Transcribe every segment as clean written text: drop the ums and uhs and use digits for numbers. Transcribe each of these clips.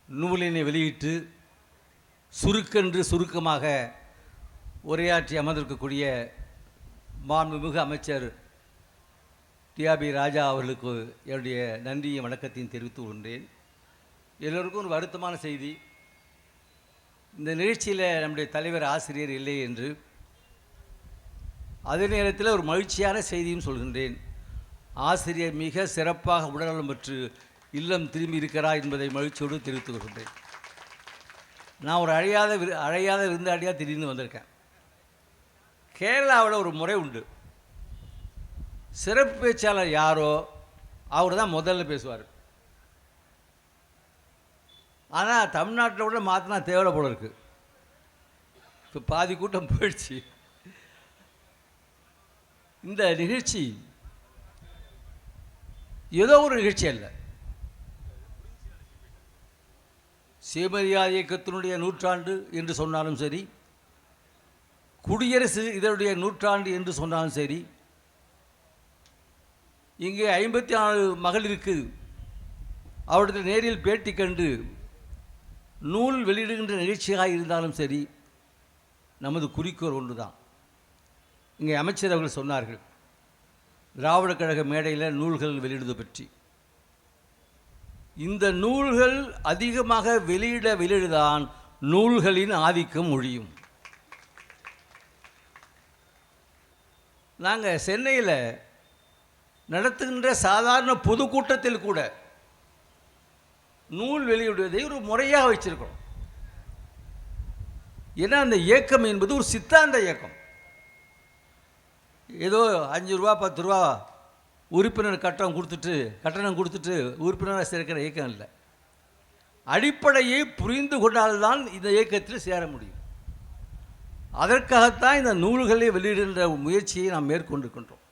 நூலினை வெளியிட்டு சுருக்கென்று சுருக்கமாக உரையாற்றி அமர்ந்திருக்கக்கூடிய மாண்புமிகு அமைச்சர் டிஆர்பி ராஜா அவர்களுக்கு என்னுடைய நன்றியும் வணக்கத்தையும் தெரிவித்து கொண்டேன். எல்லோருக்கும் ஒரு வருத்தமான செய்தி, இந்த நிகழ்ச்சியில் நம்முடைய தலைவர் ஆசிரியர் இல்லை என்று. அதே நேரத்தில் ஒரு மகிழ்ச்சியான செய்தியும் சொல்கின்றேன். ஆசிரியர் மிக சிறப்பாக உடல்நலம் பெற்று இல்லம் திரும்பி இருக்கிறார் என்பதை மகிழ்ச்சியோடு தெரிவித்துக் கொள்கின்றேன். நான் ஒரு அழையாத விருந்தாடியாக திடீர்னு வந்திருக்கேன். கேரளாவில் ஒரு முறை உண்டு, சிறப்பு பேச்சாளர் யாரோ அவர் தான் முதல்ல பேசுவார். ஆனால் தமிழ்நாட்டில் கூட மாற்றினா தேவை போல இருக்குது. இப்போ பாதி கூட்டம் போயிடுச்சு. இந்த நிகழ்ச்சி ஏதோ ஒரு நிகழ்ச்சி அல்ல, சுயமரியாதை இயக்கத்தினுடைய நூற்றாண்டு என்று சொன்னாலும் சரி, குடியரசு இதனுடைய நூற்றாண்டு என்று சொன்னாலும் சரி, இங்கே 54 மகளிருக்கு அவருடைய நேரில் பேட்டி கண்டு நூல் வெளியிடுகின்ற நிகழ்ச்சியாக இருந்தாலும் சரி, நமது குறிக்கோள் ஒன்று தான். இங்கே அமைச்சர் அவர்கள் சொன்னார்கள் திராவிட கழக மேடையில் நூல்கள் வெளியிடுவது பற்றி. இந்த நூல்கள் அதிகமாக வெளியிடதான் நூல்களின் ஆதிக்கம் ஒழியும். நாங்கள் சென்னையில் நடத்துகின்ற சாதாரண பொதுக்கூட்டத்தில் கூட நூல் வெளியிடுவதை ஒரு முறையாக வச்சிருக்கிறோம். ஏன்னா அந்த இயக்கம் என்பது ஒரு சித்தாந்த இயக்கம். ஏதோ 5 ரூபா 10 ரூபா உறுப்பினர் கட்டணம் கொடுத்துட்டு உறுப்பினராக சேர்க்கிற இயக்கம் இல்லை. அடிப்படையை புரிந்து கொண்டால்தான் இந்த இயக்கத்தில் சேர முடியும். அதற்காகத்தான் இந்த நூல்களை வெளியிடுகின்ற முயற்சியை நாம் மேற்கொண்டிருக்கின்றோம்.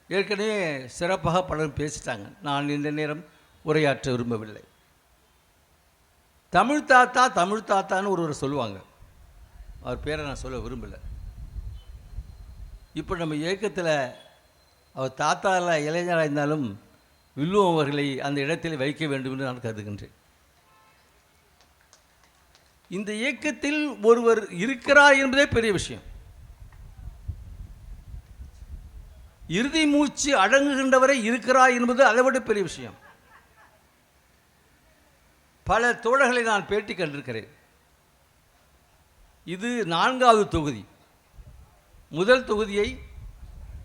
ஏற்கனவே சிறப்பாக பலரும் பேசிட்டாங்க, நான் இந்த நேரம் உரையாற்ற விரும்பவில்லை. தமிழ் தாத்தான்னு ஒருவர் சொல்லுவாங்க, அவர் பேரை நான் சொல்ல விரும்பலை. இப்போ நம்ம இயக்கத்தில் அவர் தாத்தாவில் இளைஞராக இருந்தாலும் வில்லுவம் அவர்களை அந்த இடத்தில் வைக்க வேண்டும் என்று நான் கருதுகின்றேன். இந்த இயக்கத்தில் ஒருவர் இருக்கிறார் என்பதே பெரிய விஷயம். இறுதி மூச்சு அடங்குகின்றவரை இருக்கிறார் என்பது அதை விட பெரிய விஷயம். பல தோழர்களை நான் பேட்டி கண்டிருக்கிறேன். இது 4வது தொகுதி. முதல் தொகுதியை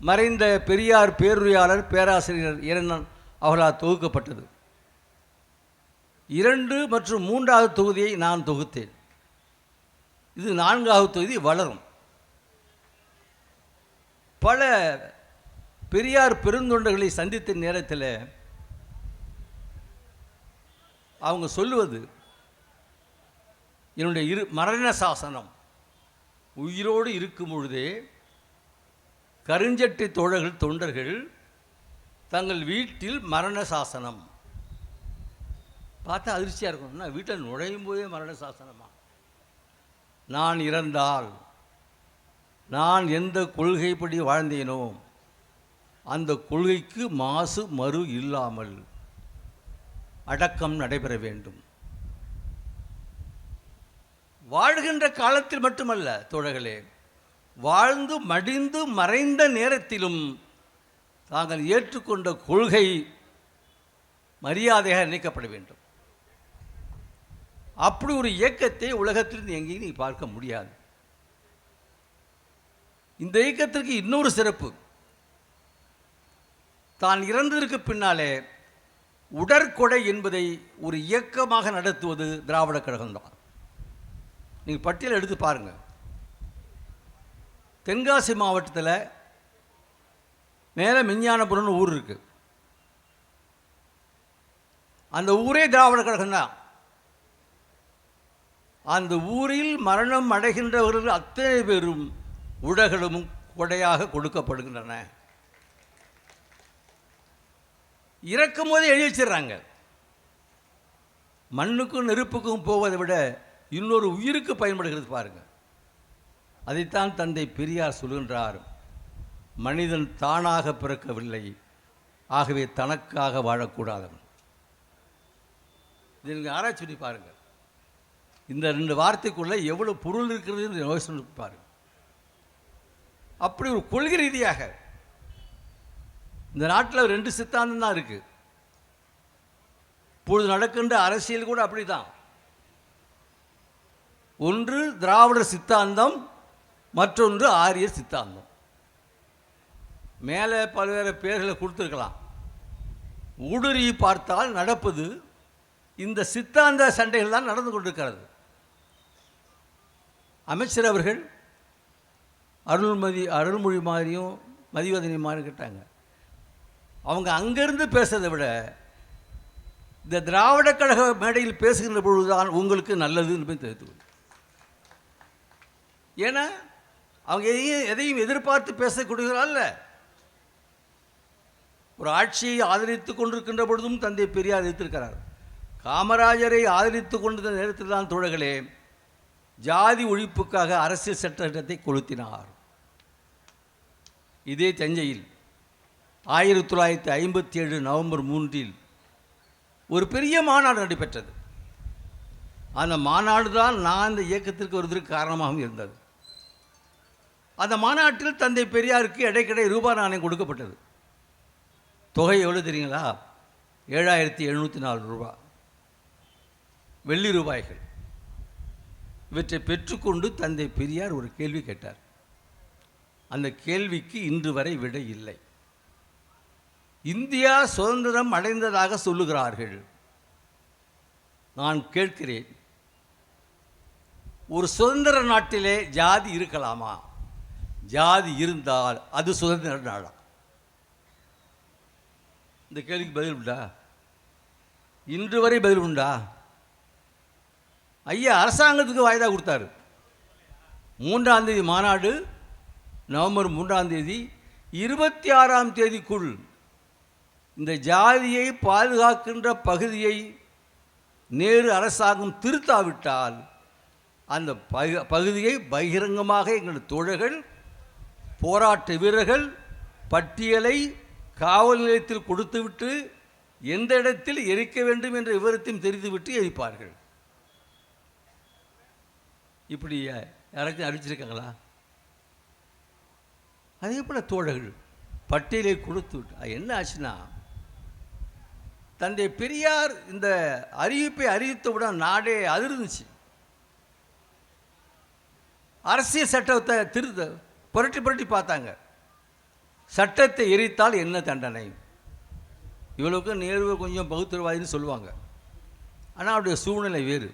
மறைந்த பெரியார் பேருரையாளர் பேராசிரியர் இரண்டன் அவர்களால் தொகுக்கப்பட்டது. 2 மற்றும் 3வது தொகுதியை நான் தொகுத்தேன். இது 4வது தொகுதி வளரும். பல பெரியார் பெருந்தொண்டர்களை சந்தித்த நேரத்தில் அவங்க சொல்லுவது, என்னுடைய மரண சாசனம் உயிரோடு இருக்கும் பொழுதே கருஞ்சட்டை தொண்டர்கள் தங்கள் வீட்டில் மரண சாசனம் பார்த்தா அதிர்ச்சியாக இருக்கணும்னா, வீட்டில் நுழையும் போதே மரண சாசனமா? நான் இறந்தால் நான் எந்த கொள்கைப்படி வாழ்ந்தேனோ அந்த கொள்கைக்கு மாசு மறு இல்லாமல் அடக்கம் நடைபெற வேண்டும். வாழ்கின்ற காலத்தில் மட்டுமல்ல தோழர்களே, வாழ்ந்து மடிந்து மறைந்த நேரத்திலும் தாங்கள் ஏற்றுக்கொண்ட கொள்கை மரியாதையாக நினைக்கப்பட வேண்டும். அப்படி ஒரு இயக்கத்தை உலகத்திலிருந்து எங்கேயும் நீ பார்க்க முடியாது. இந்த இயக்கத்திற்கு இன்னொரு சிறப்பு, தான் இறந்ததற்கு பின்னாலே உடற்கொடை என்பதை ஒரு இயக்கமாக நடத்துவது திராவிட கழகம்தான். நீங்கள் பட்டியல் எடுத்து பாருங்கள். தென்காசி மாவட்டத்தில் மேலே விஞ்ஞானபுரம்னு ஊர் இருக்குது. அந்த ஊரே திராவிட கழகம்தான். அந்த ஊரில் மரணம் அடைகின்றவர்கள் அத்தனை பேரும் உடைகளும் கொடையாக கொடுக்கப்படுகின்றன. இறக்கும் போதே எழுதி வச்சிடறாங்க. மண்ணுக்கும் நெருப்புக்கும் போவதை விட இன்னொரு உயிருக்கு பயன்படுகிறது பாருங்கள். அதைத்தான் தந்தை பெரியார் சொல்கின்றார், மனிதன் தானாக பிறக்கவில்லை, ஆகவே தனக்காக வாழக்கூடாதவன். இதை நீங்கள் ஆராய்ச்சி பண்ணி பாருங்கள். இந்த 2 வார்த்தைக்குள்ளே எவ்வளோ பொருள் இருக்கிறது யோசனை பாருங்கள். அப்படி ஒரு கொள்கை ரீதியாக இந்த நாட்டில் 2 சித்தாந்தம் தான் இருக்குது. இப்பொழுது நடக்கின்ற அரசியல் கூட அப்படி தான். ஒன்று திராவிடர் சித்தாந்தம், மற்றொன்று ஆரியர் சித்தாந்தம். மேலே பல்வேறு பேர்களை கொடுத்துருக்கலாம். ஊடுருவி பார்த்தால் நடப்பது இந்த சித்தாந்த சண்டைகள் தான் நடந்து கொண்டிருக்கிறது. அமைச்சர் அவர்கள் அருள்மொழி மாதிரியும் மதிவதனி மாதிரி கேட்டாங்க. அவங்க அங்கேருந்து பேசுறதை விட இந்த திராவிட கழக மேடையில் பேசுகின்ற பொழுதுதான் உங்களுக்கு நல்லதுன்னு போய் தெரிவித்து. ஏன்னா அவங்க எதையும் எதிர்பார்த்து பேசக்கூடியவர்கள. ஒரு ஆட்சியை ஆதரித்து கொண்டிருக்கின்ற பொழுதும் தந்தை பெரியார் எதிர்த்திருக்கிறார். காமராஜரை ஆதரித்து கொண்டிருந்த நேரத்தில் தான் தோழர்களே ஜாதி ஒழிப்புக்காக அரசியல் சட்டத்தை கொளுத்தினார். இதே தஞ்சையில் 1957 நவம்பர் 3 ஒரு பெரிய மாநாடு நடைபெற்றது. அந்த மாநாடு தான் நான் இந்த இயக்கத்திற்கு வருவதற்கு காரணமாகவும் இருந்தது. அந்த மாநாட்டில் தந்தை பெரியாருக்கு இடைக்கிடை ரூபாய் நாணயம் கொடுக்கப்பட்டது. தொகை எவ்வளோ தெரியுங்களா? 7704 ரூபாய் வெள்ளி ரூபாய்கள். இவற்றை பெற்றுக்கொண்டு தந்தை பெரியார் ஒரு கேள்வி கேட்டார். அந்த கேள்விக்கு இன்று வரை விடை இல்லை. இந்தியா சுதந்திரம் அடைந்ததாக சொல்லுகிறார்கள். நான் கேட்கிறேன், ஒரு சுதந்திர நாட்டிலே ஜாதி இருக்கலாமா? ஜாதி இருந்தால் அது சுதந்திர நாடா? இந்த கேள்விக்கு பதில் உண்டா? இன்று வரை பதில் உண்டா? ஐயா அரசாங்கத்துக்கு வாய்தா கொடுத்தாரு. 3ஆம் தேதி மாநாடு, நவம்பர் 3ஆம் தேதி, 26ஆம் தேதிக்குள் இந்த ஜாதியை பாதுகாக்கின்ற பகுதியை நேரு அரசாங்கம் திருத்தாவிட்டால் அந்த பகுதியை பகிரங்கமாக எங்கள் தோழர்கள், போராட்ட வீரர்கள் பட்டியலை காவல் நிலையத்தில் கொடுத்துவிட்டு எந்த இடத்தில் எரிக்க வேண்டும் என்ற விவரத்தையும் தெரிந்துவிட்டு எரிப்பார்கள். இப்படி யாராச்சும் அறிவிச்சிருக்காங்களா? அதே போல் தோழர்கள் பட்டியலை கொடுத்து விட்டு என்ன ஆச்சுன்னா, தந்தை பெரியார் இந்த அறிவிப்பை அறிவித்தவுடன் நாடே அதிர்ந்துச்சு. அரசியல் சட்டத்தை புரட்டி பார்த்தாங்க. சட்டத்தை எரித்தால் என்ன தண்டனை? இவளுக்கு நேரு கொஞ்சம் பகுத்தறிவாதின்னு சொல்லுவாங்க. ஆனால் அவருடைய சூழ்நிலை வேறு.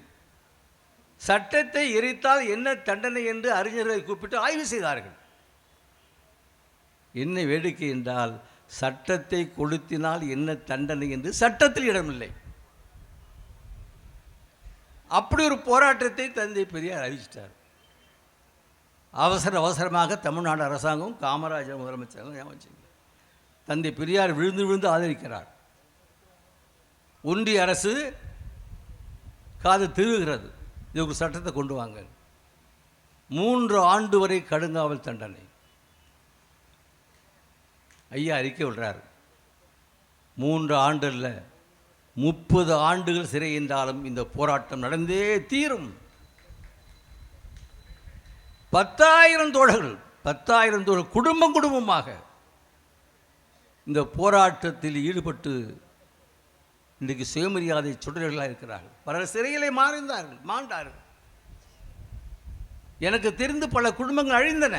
சட்டத்தை எரித்தால் என்ன தண்டனை என்று அறிஞர்களை கூப்பிட்டு ஆய்வு செய்தார்கள். என்ன வேடிக்கை என்றால், சட்டத்தை கொளுத்தினால் என்ன தண்டனை என்று சட்டத்தில் இடமில்லை. அப்படி ஒரு போராட்டத்தை தந்தை பெரியார் அறிவிச்சிட்டார். அவசரமாக தமிழ்நாடு அரசாங்கம், காமராஜர் முதலமைச்சர் தந்தை பெரியார் விழுந்து ஆதரிக்கிறார். ஒன்றிய அரசு காது திருவுகிறது, இது ஒரு சட்டத்தை கொண்டு வாங்க. 3 ஆண்டு வரை கடுங்காவல் தண்டனை. ஐயா அறிக்கை விடுறார், 3 ஆண்டு இல்லை 30 ஆண்டுகள் சிறை என்றாலும் இந்த போராட்டம் நடந்தே தீரும். 10,000 தோழர்கள் குடும்பமாக இந்த போராட்டத்தில் ஈடுபட்டு இன்றைக்கு சுயமரியாதை சுடர்களாக இருக்கிறார்கள். பலர் சிறையிலே மாண்டார்கள். எனக்கு தெரிந்து பல குடும்பங்கள் அழிந்தன.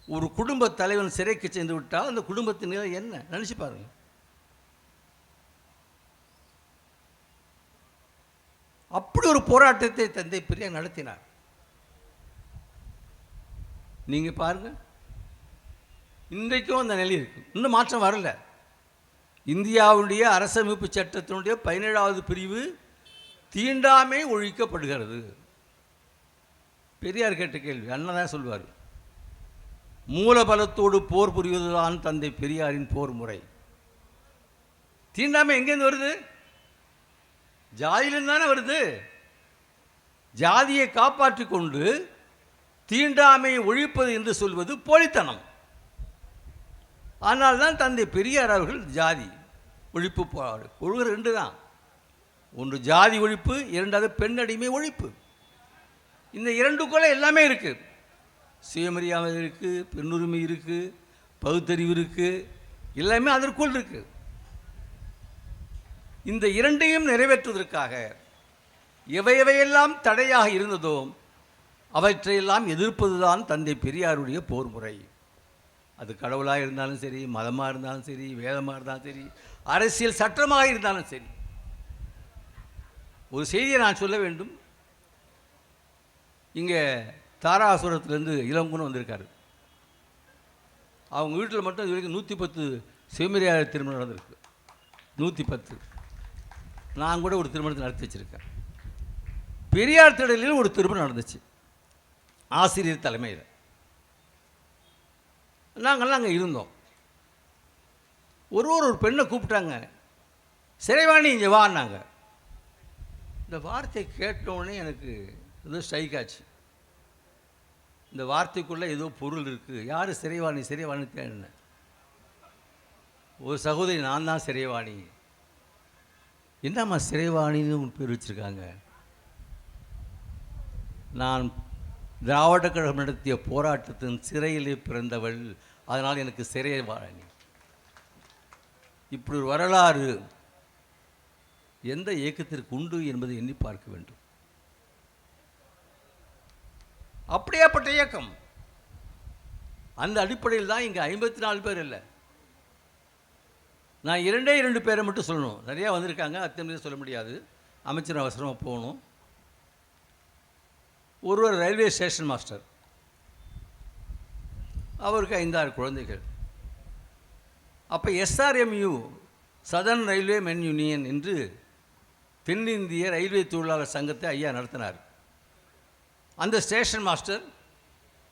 ஒரு குடும்ப தலைவன் சிறைக்கு சென்று விட்டால் அந்த குடும்பத்தின் நிலை என்ன நினைச்சு பாருங்க. அப்படி ஒரு போராட்டத்தை தந்தை பெரியார் நடத்தினார். நீங்க பாருங்க, இன்றைக்கும் அந்த நிலை இருக்கு, இன்னும் மாற்றம் வரல. இந்தியாவுடைய அரசமைப்பு சட்டத்தினுடைய 17வது பிரிவு தீண்டாமை ஒழிக்கப்படுகிறது. பெரியார் கேட்ட கேள்வி அண்ணன் தான் சொல்வார். மூலபலத்தோடு போர் புரிவதுதான் தந்தை பெரியாரின் போர் முறை. தீண்டாமை எங்கேருந்து வருது? ஜாதியிலிருந்து தானே வருது. ஜாதியை காப்பாற்றி கொண்டு தீண்டாமையை ஒழிப்பது என்று சொல்வது போலித்தனம். ஆனால் தான் தந்தை பெரியார் அவர்கள் ஜாதி ஒழிப்பு போராடு கொள்கை 2 தான். ஒன்று ஜாதி ஒழிப்பு, இரண்டாவது பெண் அடிமை ஒழிப்பு. இந்த இரண்டுக்குள்ளே எல்லாமே இருக்குது. சுயமரியாதை இருக்குது, பெண்ணுரிமை இருக்குது, பகுத்தறிவு இருக்குது, எல்லாமே அதற்குள் இருக்குது. இந்த இரண்டையும் நிறைவேற்றுவதற்காக எவையெல்லாம் தடையாக இருந்ததோ அவற்றையெல்லாம் எதிர்ப்பதுதான் தந்தை பெரியாருடைய போர் முறை. அது கடவுளாக இருந்தாலும் சரி, மதமாக இருந்தாலும் சரி, வேதமாக இருந்தாலும் சரி, அரசியல் சட்டமாக இருந்தாலும் சரி. ஒரு செய்தியை நான் சொல்ல வேண்டும். இங்கே தாராசுரத்துலேருந்து இளங்குன்னு வந்திருக்காரு. அவங்க வீட்டில் மட்டும் இது வரைக்கும் 110 சுயமரியாதை திருமணம் நடந்திருக்கு. 110. நான் கூட ஒரு திருமணத்தை நடத்தி வச்சுருக்கேன். பெரியார் திடலில் ஒரு திருமணம் நடந்துச்சு, ஆசிரியர் தலைமையில். நாங்கள்லாம் அங்கே இருந்தோம். ஒரு பெண்ணை கூப்பிட்டாங்க, சிறைவாணி இங்கே வான்னாங்க. இந்த வார்த்தை கேட்டோடனே எனக்கு ஏதோ ஸ்ட்ரைக் ஆச்சு. இந்த வார்த்தைக்குள்ளே ஏதோ பொருள் இருக்குது. யார் சிறைவாணி? சிறைவாணி தேடினேன். ஒரு சகோதரி, நான் தான் சிறைவாணி. என்னம்மா சிறைவாணின்னு உன் பேர் வச்சுருக்காங்க? நான் திராவிட கழகம் நடத்திய போராட்டத்தின் சிறையிலே பிறந்தவள், அதனால் எனக்கு சிறைவாணி. இப்படி ஒரு வரலாறு எந்த இயக்கத்திற்கு உண்டு என்பதை எண்ணி பார்க்க வேண்டும். அப்படியாப்பட்ட இயக்கம். அந்த அடிப்படையில் தான் இங்கே 54 பேர் இல்லை. நான் 2 பேரை மட்டும் சொல்லணும். நிறையா வந்திருக்காங்க, அத்தனை சொல்ல முடியாது. அமைச்சர் அவசரமாக போகணும். ஒருவர் ரயில்வே ஸ்டேஷன் மாஸ்டர், அவருக்கு 5-6 குழந்தைகள். அப்போ SRMU, சதர்ன் ரயில்வே மென் யூனியன் என்று தென்னிந்திய ரயில்வே தொழிலாளர் சங்கத்தை ஐயா நடத்தினார். அந்த ஸ்டேஷன் மாஸ்டர்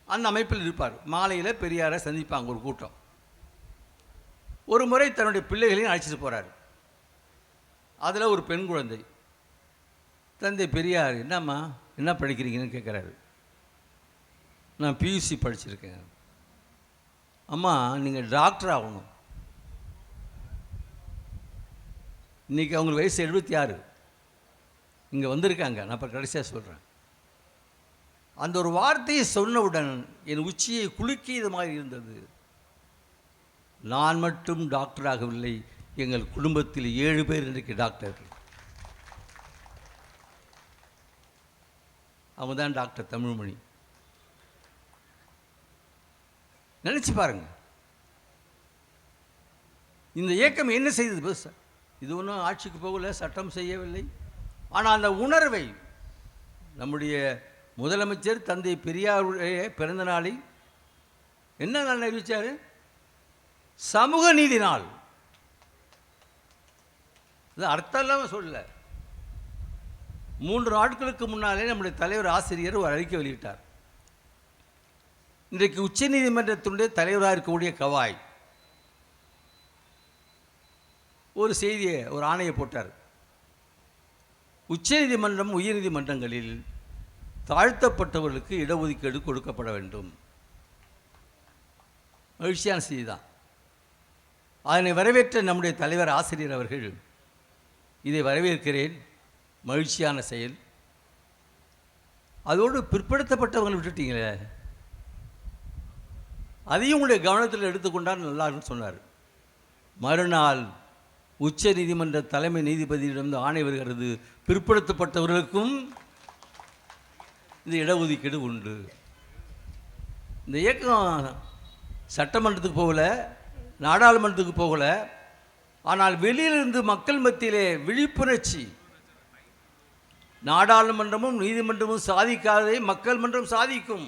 அந்த அமைப்பில் இருப்பார். மாலையில் பெரியாரை சந்திப்பாங்க ஒரு கூட்டம். ஒரு முறை தன்னுடைய பிள்ளைகளையும் அழைச்சிட்டு போகிறார். அதில் ஒரு பெண் குழந்தை. தந்தை பெரியார், என்னம்மா என்ன படிக்கிறீங்கன்னு கேட்குறாரு. நான் PUC படிச்சிருக்கேன். அம்மா நீங்கள் டாக்டர் ஆகணும். இன்றைக்கி அவங்களுக்கு வயசு 76. இங்கே வந்திருக்காங்க. நான் இப்போ கடைசியாக சொல்கிறேன். அந்த ஒரு வார்த்தையை சொன்னவுடன் என் உச்சியை குலுக்கியது மாதிரி இருந்தது. நான் மட்டும் டாக்டர் ஆகவில்லை, எங்கள் குடும்பத்தில் 7 பேர் இன்றைக்கு டாக்டர்கள். அவங்க தான் டாக்டர் தமிழ்மணி. நினச்சி பாருங்க, இந்த இயக்கம் என்ன செய்தது? இது ஒன்றும் ஆட்சிக்கு போகல, சட்டம் செய்யவில்லை. ஆனால் அந்த உணர்வை நம்முடைய முதலமைச்சர் தந்தை பெரியாருடைய பிறந்த நாளை என்ன நாள் அறிவித்தார்? சமூக நீதி நாள். இது அர்த்தம் இல்லாமல் சொல்லல. 3 நாட்களுக்கு முன்னாலே நம்முடைய தலைவர் ஆசிரியர் ஒரு அறிக்கை வெளியிட்டார். இன்றைக்கு உச்ச நீதிமன்றத்தினுடைய தலைவராக இருக்கக்கூடிய கவாய் ஒரு செய்தியை, ஒரு ஆணையை போட்டார். உச்ச நீதிமன்றம், உயர் நீதிமன்றங்களில் தாழ்த்தப்பட்டவர்களுக்கு இடஒதுக்கீடு கொடுக்கப்பட வேண்டும். மகிழ்ச்சியான செய்தி தான். அதனை வரவேற்ற நம்முடைய தலைவர் ஆசிரியர் அவர்கள், இதை வரவேற்கிறேன், மகிழ்ச்சியான செயல். அதோடு பிற்படுத்தப்பட்டவங்களை விட்டுட்டீங்களே, அதையும் உங்களுடைய கவனத்தில் எடுத்துக்கொண்டால் நல்லாருன்னு சொன்னார். மறுநாள் உச்ச நீதிமன்ற தலைமை நீதிபதியிடம் ஆணை வருகிறது, பிற்படுத்தப்பட்டவர்களுக்கும் இந்த இடஒதுக்கீடு உண்டு. இந்த இயக்கம் சட்டமன்றத்துக்கு போகல, நாடாளுமன்றத்துக்கு போகல. ஆனால் வெளியிலிருந்து மக்கள் மத்தியிலே விழிப்புணர்ச்சி, நாடாளுமன்றமும் நீதிமன்றமும் சாதிக்காததை மக்கள் மன்றம் சாதிக்கும்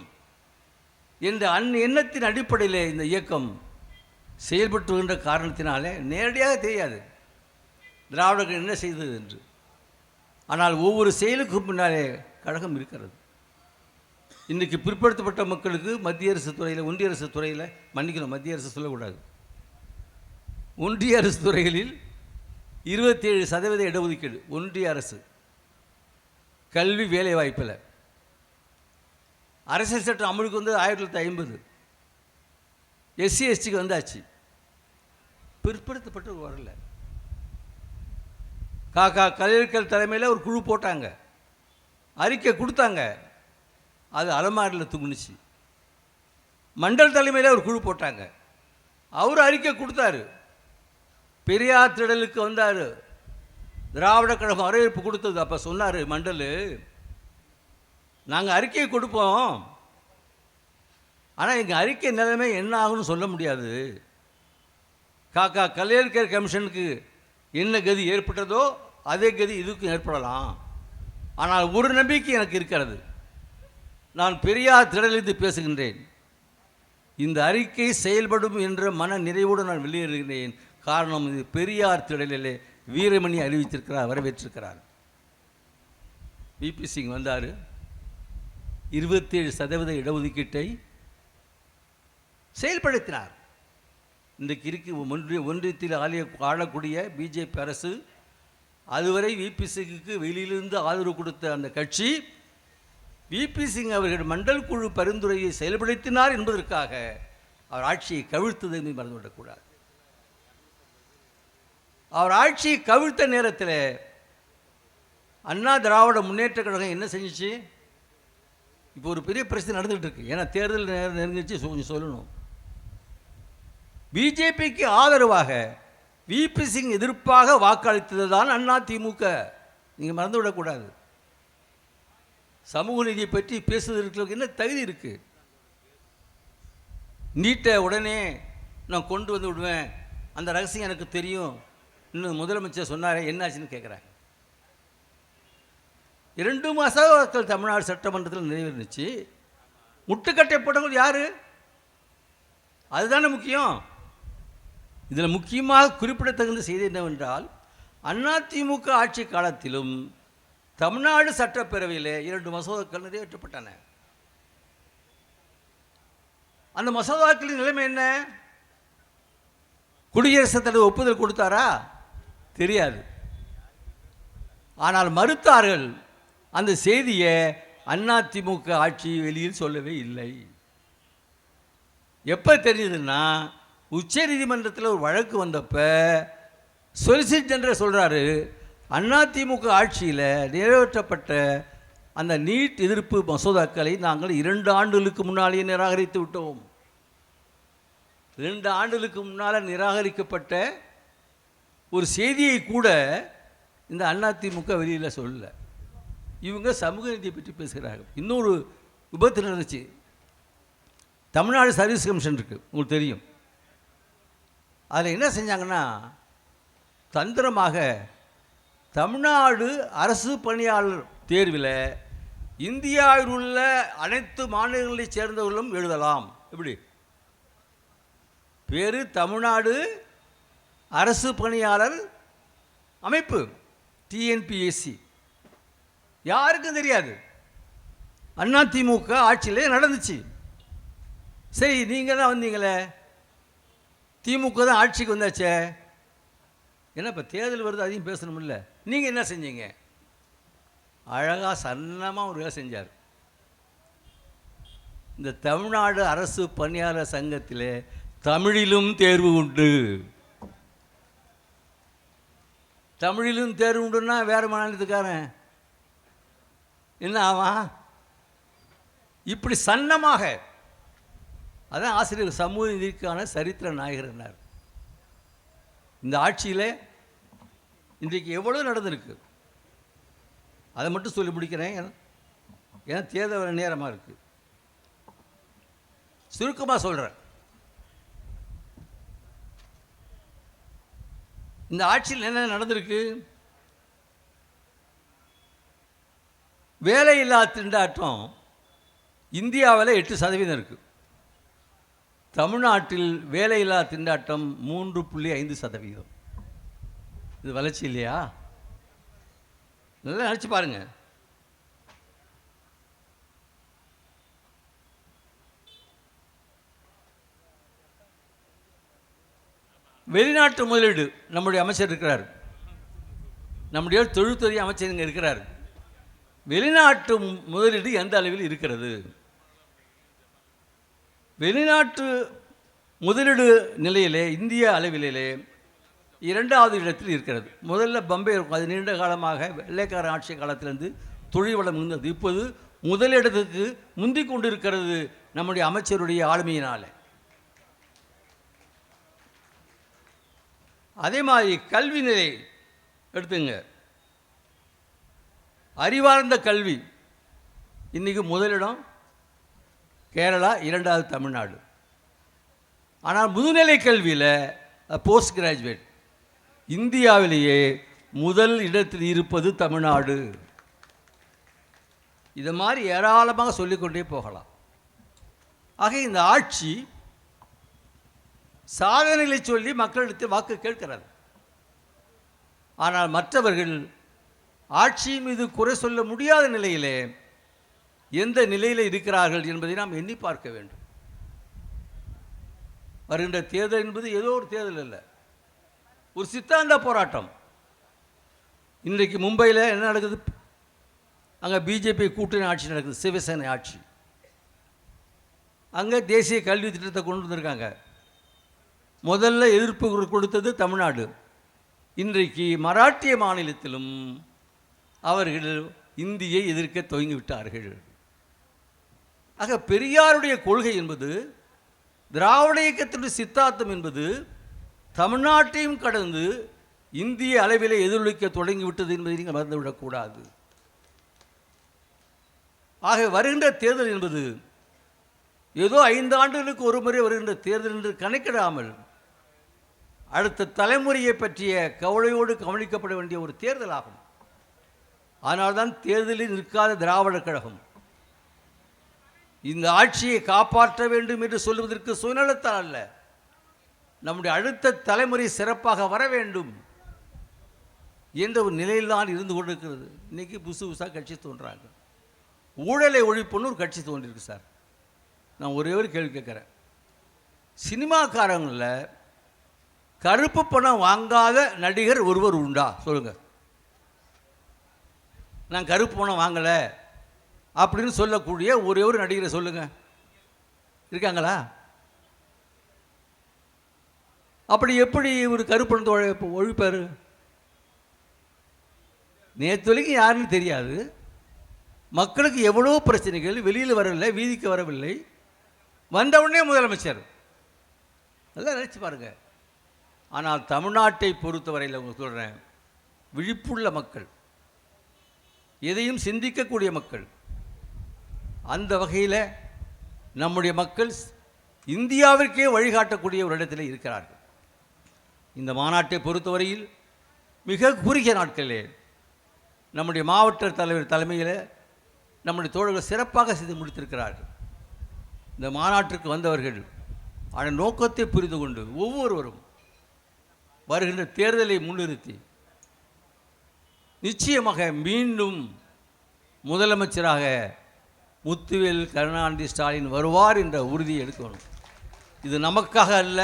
என்ற எண்ணத்தின் அடிப்படையிலே இந்த இயக்கம் செயல்பட்டு வருகின்ற காரணத்தினாலே நேரடியாக தெரியாது திராவிடர்கள் என்ன செய்தது என்று. ஆனால் ஒவ்வொரு செயலுக்கும் பின்னாலே கழகம் இருக்கிறது. இன்றைக்கு பிற்படுத்தப்பட்ட மக்களுக்கு மத்திய அரசு துறையில், ஒன்றிய அரசு துறையில், மன்னிக்கணும், மத்திய அரசு சொல்லக்கூடாது, ஒன்றிய அரசு துறைகளில் 27% இடஒதுக்கீடு. ஒன்றிய அரசு கல்வி வேலை வாய்ப்பில் அரசியல் சட்டம் அமலுக்கு வந்து 1950. SC STக்கு வந்தாச்சு, பிற்படுத்தப்பட்டு வரல. காக்கா கலைஞர்கள் தலைமையில் ஒரு குழு போட்டாங்க, அறிக்கை கொடுத்தாங்க, அது அலமாரியில் தூங்குனுச்சு. மண்டல் தலைமையில் ஒரு குழு போட்டாங்க, அவர் அறிக்கை கொடுத்தாரு, பெரியார் திடலுக்கு வந்தார், திராவிட கழகம் வரவேற்பு கொடுத்தது. அப்போ சொன்னார் மண்டல், நாங்கள் அறிக்கையை கொடுப்போம், ஆனால் எங்கள் அறிக்கை நிலைமை என்ன ஆகுன்னு சொல்ல முடியாது. காக்கா கலைஞர் கமிஷனுக்கு என்ன கதி ஏற்பட்டதோ அதே கதி இதுக்கும் ஏற்படலாம். ஆனால் ஒரு நம்பிக்கை எனக்கு இருக்கிறது, நான் பெரியார் திடலிருந்து பேசுகின்றேன், இந்த அறிக்கை செயல்படும் என்ற மன நிறைவோடு நான் வெளியேறுகிறேன். காரணம், இது பெரியார் திடலிலே வீரமணி அறிவித்திருக்கிறார், வரவேற்றிருக்கிறார். விபி சிங் வந்தார், 27% இடஒதுக்கீட்டை செயல்படுத்தினார். இன்றைக்கு ஒன்றியத்தில் ஆளக்கூடிய பிஜேபி அரசு, அதுவரை விபி சிங்குக்கு வெளியிலிருந்து ஆதரவு கொடுத்த அந்த கட்சி, விபி சிங் அவர்கள் மண்டல் குழு பரிந்துரையை செயல்படுத்தினார் என்பதற்காக அவர் ஆட்சியை கவிழ்த்ததை மறந்துவிடக்கூடாது. அவர் ஆட்சியை கவிழ்த்த நேரத்தில் அண்ணா திராவிட முன்னேற்ற கழகம் என்ன செஞ்சிச்சு? இப்போ ஒரு பெரிய பிரச்சனை நடந்துகிட்டு இருக்கு, ஏன்னா தேர்தல் நெருங்கிச்சு, கொஞ்சம் சொல்லணும். பிஜேபிக்கு ஆதரவாக விபி சிங் எதிர்ப்பாக வாக்களித்தது தான் அண்ணா திமுக. நீங்கள் மறந்துவிடக்கூடாது. சமூக நீதியை பற்றி பேசுவதற்கு என்ன தகுதி இருக்கு? நீட்டை உடனே நான் கொண்டு வந்து விடுவேன், அந்த ரகசியம் எனக்கு தெரியும், இன்னும் முதலமைச்சர் சொன்னாரே, என்னாச்சுன்னு கேட்குறாங்க. 2 மசோதாக்கள் தமிழ்நாடு சட்டமன்றத்தில் நிறைவேறிச்சு. முட்டுக்கட்டை போட்டவங்க யாரு? அதுதானே முக்கியம். இதில் முக்கியமாக குறிப்பிடத்தகுந்த செய்தி என்னவென்றால், அதிமுக ஆட்சி காலத்திலும் தமிழ்நாடு சட்டப்பேரவையில் 2 மசோதாக்கள் நிறைவேற்றப்பட்டன. அந்த மசோதாக்களின் நிலைமை என்ன? குடியரசுத் தலைவர் ஒப்புதல் கொடுத்தாரா? தெரியாது. ஆனால் மறுத்தார்கள். அந்த செய்தியை அதிமுக ஆட்சி வெளியில் சொல்லவே இல்லை. எப்போ தெரிஞ்சதுன்னா, உச்ச நீதிமன்றத்தில் ஒரு வழக்கு வந்தப்ப சொலிசிட்டர் ஜெனரல் சொல்கிறாரு, அதிமுக ஆட்சியில் நிறைவேற்றப்பட்ட அந்த நீட் எதிர்ப்பு மசோதாக்களை நாங்கள் 2 ஆண்டுகளுக்கு முன்னாலேயே நிராகரித்து விட்டோம். 2 ஆண்டுகளுக்கு முன்னால் நிராகரிக்கப்பட்ட ஒரு செய்தியை கூட இந்த அதிமுக வெளியில் சொல்லல. இவங்க சமூக நீதியை பற்றி பேசுகிறார்கள். இன்னொரு விபத்து நடந்துச்சு. தமிழ்நாடு சர்வீஸ் கமிஷன் இருக்குது, உங்களுக்கு தெரியும். அதில் என்ன செஞ்சாங்கன்னா, தந்திரமாக தமிழ்நாடு அரசு பணியாளர் தேர்வில் இந்தியாவில் உள்ள அனைத்து மாநிலங்களைச் சேர்ந்தவர்களும் எழுதலாம். எப்படி பேர்? தமிழ்நாடு அரசு பணியாளர் அமைப்பு, டிஎன்பிஎஸ்சி. யாருக்கும் தெரியாது. அதிமுக ஆட்சியிலே நடந்துச்சு. சரி, நீங்கள் தான் வந்தீங்களே, திமுக தான் ஆட்சிக்கு வந்தாச்சே, ஏன்னா இப்போ தேர்தல் வருது, அதையும் பேசணும்ல. நீங்கள் என்ன செஞ்சீங்க? அழகாக சன்னமாக ஒரு வேலை செஞ்சார். இந்த தமிழ்நாடு அரசு பணியாளர் சங்கத்தில் தமிழிலும் தேர்வு உண்டு. தமிழிலும் தேர்வு உண்டுன்னா வேறு மாநிலத்துக்காரன் என்ன ஆவான்? இப்படி சன்னமாக. அதான் ஆசிரியர் சமூக நீதிக்கான சரித்திர நாயகர். இந்த ஆட்சியில் இன்றைக்கு எவ்வளோ நடந்திருக்கு, அதை மட்டும் சொல்லி முடிக்கிறேன், ஏன்னா தேர்தல் நேரமாக இருக்குது. சுருக்கமாக சொல்கிறேன். இந்த ஆட்சியில் என்ன நடந்திருக்கு? வேலையில்லா திண்டாட்டம் இந்தியாவில் 8% இருக்குது. தமிழ்நாட்டில் வேலையில்லா திண்டாட்டம் 3.5%. இது வளர்ச்சி இல்லையா? நல்லா நினச்சி பாருங்க. வெளிநாட்டு முதலீடு நம்முடைய அமைச்சர் இருக்கிறார், நம்முடைய தொழில்துறை அமைச்சர் இங்கே இருக்கிறார். வெளிநாட்டு முதலீடு எந்த அளவில் இருக்கிறது? வெளிநாட்டு முதலீடு நிலையிலே இந்திய அளவிலே இரண்டாவது இடத்தில் இருக்கிறது. முதல்ல பம்பை இருக்கும், அது நீண்ட காலமாக வெள்ளைக்கார ஆட்சி காலத்திலிருந்து தொழில் வளம் இருந்தது. இப்போது முதலிடத்துக்கு முந்திக் கொண்டிருக்கிறது நம்முடைய அமைச்சருடைய ஆளுமையினால. அதே மாதிரி கல்வி நிலை எடுத்துங்க, அறிவார்ந்த கல்வி இன்றைக்கி முதலிடம் கேரளா, இரண்டாவது தமிழ்நாடு. ஆனால் முதுநிலை கல்வியில் போஸ்ட் கிராஜுவேட் இந்தியாவிலேயே முதல் இடத்தில் இருப்பது தமிழ்நாடு. இது மாதிரி ஏராளமாக சொல்லிக்கொண்டே போகலாம். ஆக இந்த ஆட்சி சாதனைகளை சொல்லி மக்களிடத்தில் வாக்கு கேட்கிறது. ஆனால் மற்றவர்கள் ஆட்சியின் மீது குறை சொல்ல முடியாத நிலையிலே எந்த நிலையில் இருக்கிறார்கள் என்பதை நாம் எண்ணி பார்க்க வேண்டும். வருகின்ற தேர்தல் என்பது ஏதோ ஒரு தேர்தல் இல்லை, ஒரு சித்தாந்த போராட்டம். இன்றைக்கு மும்பையில் என்ன நடக்குது? அங்கே பிஜேபி கூட்டணி ஆட்சி நடக்குது, சிவசேனை ஆட்சி. அங்கே தேசிய கல்வி திட்டத்தை கொண்டு வந்திருக்காங்க. முதல்ல எதிர்ப்பு கொடுத்தது தமிழ்நாடு. இன்றைக்கு மராட்டிய மாநிலத்திலும் அவர்கள் இந்தியை எதிர்க்க துவங்கிவிட்டார்கள். ஆக பெரியாருடைய கொள்கை என்பது, திராவிட இயக்கத்தினுடைய சித்தாந்தம் என்பது தமிழ்நாட்டையும் கடந்து இந்திய அளவிலே எதிரொலிக்க தொடங்கிவிட்டது என்பதை நீங்கள் மறந்துவிடக்கூடாது. ஆக வருகின்ற தேர்தல் என்பது ஏதோ 5 ஆண்டுகளுக்கு ஒரு முறை வருகின்ற தேர்தல் என்று கணக்கிடாமல் அடுத்த தலைமுறையை பற்றிய கவலையோடு கவனிக்கப்பட வேண்டிய ஒரு தேர்தல் ஆகும். அதனால்தான் தேர்தலில் நிற்காத திராவிடர் கழகம் இந்த ஆட்சியை காப்பாற்ற வேண்டும் என்று சொல்வதற்கு சுயநலத்தால் அல்ல, நம்முடைய அடுத்த தலைமுறை சிறப்பாக வர வேண்டும் என்ற ஒரு நிலையில்தான் இருந்து கொண்டிருக்கிறது. இன்றைக்கி புதுசாக கட்சி தோன்றாங்க. ஊழலை ஒழிப்புன்னு ஒரு கட்சி தோன்றிருக்கு சார். நான் ஒரே ஒரு கேள்வி கேட்குறேன், சினிமாக்காரங்களில் கருப்பு பணம் வாங்காத நடிகர் ஒருவர் உண்டா? சொல்லுங்கள். நான் கருப்பு பணம் வாங்கலை அப்படின்னு சொல்லக்கூடிய ஒரே ஒரு நடிகரை சொல்லுங்கள், இருக்காங்களா? அப்படி எப்படி ஒரு கருப்பு பணத்தை ஒழிப்பார்? நேற்று வரைக்கும் யாருன்னு தெரியாது, மக்களுக்கு எவ்வளோ பிரச்சனைகள், வெளியில் வரவில்லை, வீதிக்கு வரவில்லை, வந்தவுடனே முதலமைச்சர். அதெல்லாம் நினச்சி பாருங்கள். ஆனால் தமிழ்நாட்டை பொறுத்தவரையில் உங்களுக்கு சொல்கிறேன், விழிப்புள்ள மக்கள், எதையும் சிந்திக்கக்கூடிய மக்கள், அந்த வகையில் நம்முடைய மக்கள் இந்தியாவிற்கே வழிகாட்டக்கூடிய ஒரு இடத்தில் இருக்கிறார்கள். இந்த மாநாட்டை பொறுத்தவரையில் மிக குறுகிய நாட்களிலே நம்முடைய மாவட்ட தலைவர் தலைமையில் நம்முடைய தோழர்கள் சிறப்பாக செய்து முடித்திருக்கிறார்கள். இந்த மாநாட்டிற்கு வந்தவர்கள் அதன் நோக்கத்தை புரிந்து கொண்டு ஒவ்வொருவரும் வருகின்ற தேர்தலை முன்னிறுத்தி நிச்சயமாக மீண்டும் முதலமைச்சராக முத்துவேல் கருணாநிதி ஸ்டாலின் வருவார் என்ற உறுதியை எடுக்கணும். இது நமக்காக அல்ல,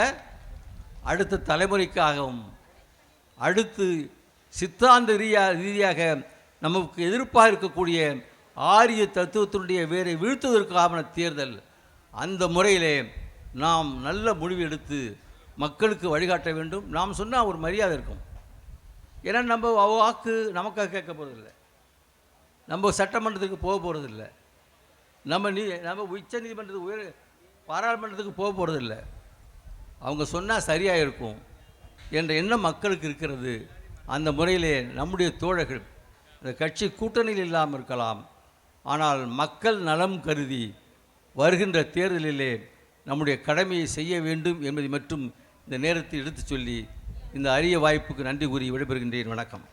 அடுத்த தலைமுறைக்காகவும், அடுத்து சித்தாந்த ரீதியாக நமக்கு எதிர்ப்பாக இருக்கக்கூடிய ஆரிய தத்துவத்தினுடைய வேரை வீழ்த்துவதற்கான தேர்தல். அந்த முறையிலே நாம் நல்ல முடிவு எடுத்து மக்களுக்கு வழிகாட்ட வேண்டும். நாம் சொன்னால் ஒரு மரியாதை இருக்கும். ஏன்னா நம்ம வாக்கு நமக்காக கேட்க போகிறதில்லை, நம்ம சட்டமன்றத்துக்கு போக போகிறதில்ல, நம்ம உச்ச நீதிமன்றத்துக்கு பாராளுமன்றத்துக்கு போக போகிறதில்ல. அவங்க சொன்னால் சரியாக இருக்கும் என்ற எண்ணம் மக்களுக்கு இருக்கிறது. அந்த முறையிலே நம்முடைய தோழர்கள் அந்த கட்சி கூட்டணியில் இல்லாமல் இருக்கலாம், ஆனால் மக்கள் நலம் கருதி வருகின்ற தேர்தலிலே நம்முடைய கடமையை செய்ய வேண்டும் என்பதை மட்டும் இந்த நேரத்தில் எடுத்துச் சொல்லி இந்த அரிய வாய்ப்புக்கு நன்றி கூறி விடைபெறுகின்றேன். வணக்கம்.